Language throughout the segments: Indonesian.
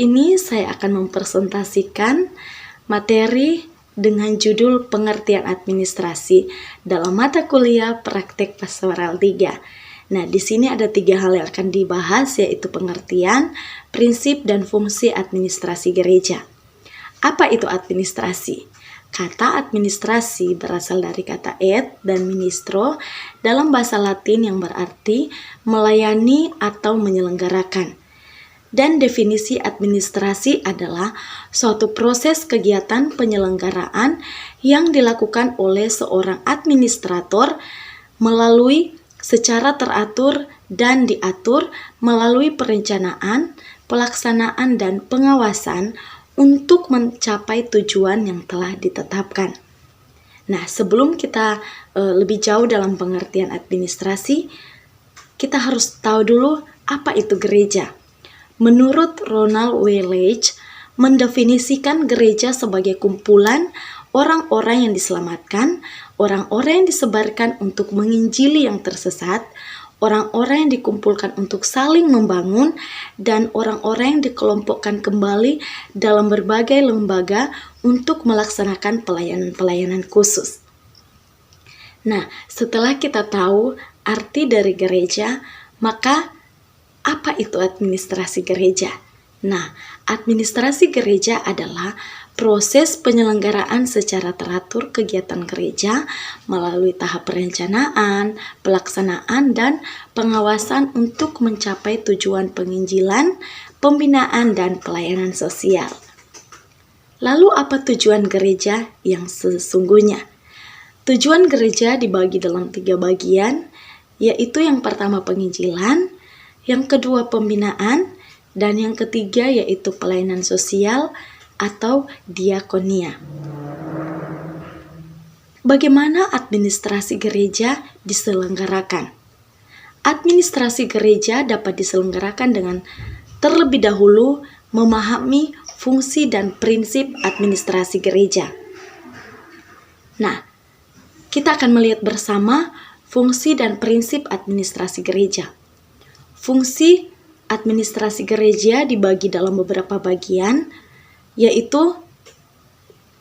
ini saya akan mempresentasikan materi dengan judul pengertian administrasi dalam mata kuliah praktek pastoral 3. Nah, di sini ada 3 hal yang akan dibahas, yaitu pengertian, prinsip, dan fungsi administrasi gereja. Apa itu administrasi? Kata administrasi berasal dari kata et dan ministro dalam bahasa Latin yang berarti melayani atau menyelenggarakan. Dan definisi administrasi adalah suatu proses kegiatan penyelenggaraan yang dilakukan oleh seorang administrator melalui secara teratur dan diatur melalui perencanaan, pelaksanaan, dan pengawasan untuk mencapai tujuan yang telah ditetapkan. Nah, sebelum kita lebih jauh dalam pengertian administrasi, kita harus tahu dulu apa itu gereja. Menurut Ronald W. Leach, mendefinisikan gereja sebagai kumpulan orang-orang yang diselamatkan, orang-orang yang disebarkan untuk menginjili yang tersesat, orang-orang yang dikumpulkan untuk saling membangun, dan orang-orang yang dikelompokkan kembali dalam berbagai lembaga untuk melaksanakan pelayanan-pelayanan khusus. Nah, setelah kita tahu arti dari gereja, maka apa itu administrasi gereja? Nah, administrasi gereja adalah proses penyelenggaraan secara teratur kegiatan gereja melalui tahap perencanaan, pelaksanaan, dan pengawasan untuk mencapai tujuan penginjilan, pembinaan, dan pelayanan sosial. Lalu apa tujuan gereja yang sesungguhnya? Tujuan gereja dibagi dalam 3 bagian, yaitu yang pertama penginjilan, yang kedua pembinaan, dan yang ketiga yaitu pelayanan sosial atau diakonia. Bagaimana administrasi gereja diselenggarakan? Administrasi gereja dapat diselenggarakan dengan terlebih dahulu memahami fungsi dan prinsip administrasi gereja. Nah, kita akan melihat bersama fungsi dan prinsip administrasi gereja. Fungsi administrasi gereja dibagi dalam beberapa bagian, yaitu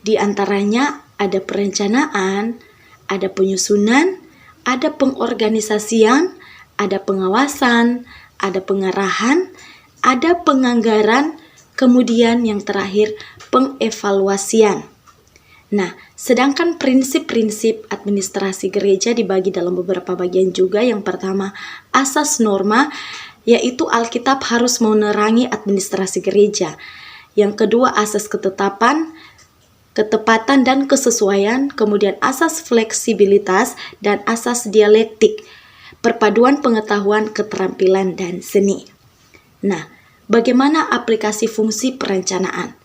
di antaranya ada perencanaan, ada penyusunan, ada pengorganisasian, ada pengawasan, ada pengarahan, ada penganggaran, kemudian yang terakhir pengevaluasian. Nah, sedangkan prinsip-prinsip administrasi gereja dibagi dalam beberapa bagian juga. Yang pertama, asas norma, yaitu Alkitab harus menerangi administrasi gereja. Yang kedua, asas ketetapan, ketepatan dan kesesuaian. Kemudian asas fleksibilitas dan asas dialektik, perpaduan pengetahuan, keterampilan, dan seni. Nah, bagaimana aplikasi fungsi perencanaan?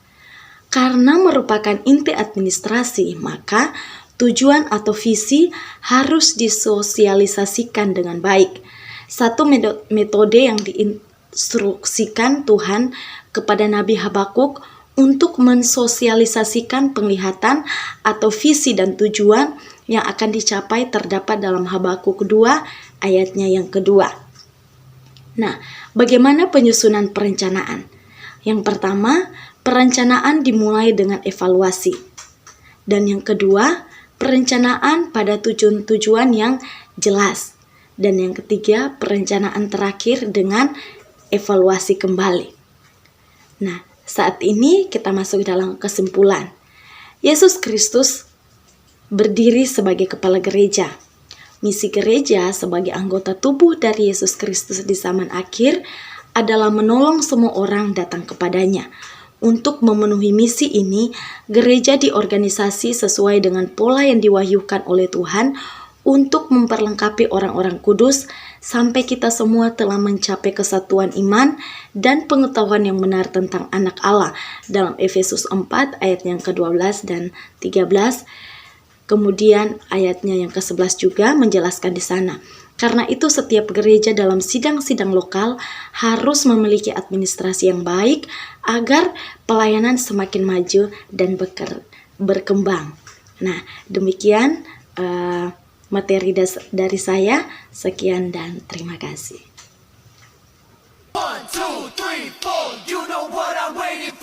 Karena merupakan inti administrasi, maka tujuan atau visi harus disosialisasikan dengan baik. Satu metode yang diinstruksikan Tuhan kepada Nabi Habakuk untuk mensosialisasikan penglihatan atau visi dan tujuan yang akan dicapai terdapat dalam Habakuk 2 ayatnya yang kedua. Nah, bagaimana penyusunan perencanaan? Yang pertama, perencanaan dimulai dengan evaluasi. Dan yang kedua, perencanaan pada tujuan-tujuan yang jelas. Dan yang ketiga, perencanaan terakhir dengan evaluasi kembali. Nah, saat ini kita masuk dalam kesimpulan. Yesus Kristus berdiri sebagai kepala gereja. Misi gereja sebagai anggota tubuh dari Yesus Kristus di zaman akhir adalah menolong semua orang datang kepadanya. Untuk memenuhi misi ini, gereja diorganisasi sesuai dengan pola yang diwahyukan oleh Tuhan untuk memperlengkapi orang-orang kudus sampai kita semua telah mencapai kesatuan iman dan pengetahuan yang benar tentang anak Allah dalam Efesus 4 ayat yang ke-12 dan 13. Kemudian ayatnya yang ke-11 juga menjelaskan di sana. Karena itu setiap gereja dalam sidang-sidang lokal harus memiliki administrasi yang baik agar pelayanan semakin maju dan berkembang. Nah, demikian materi dari saya. Sekian dan terima kasih. 2, 3, 4, you know what I'm waiting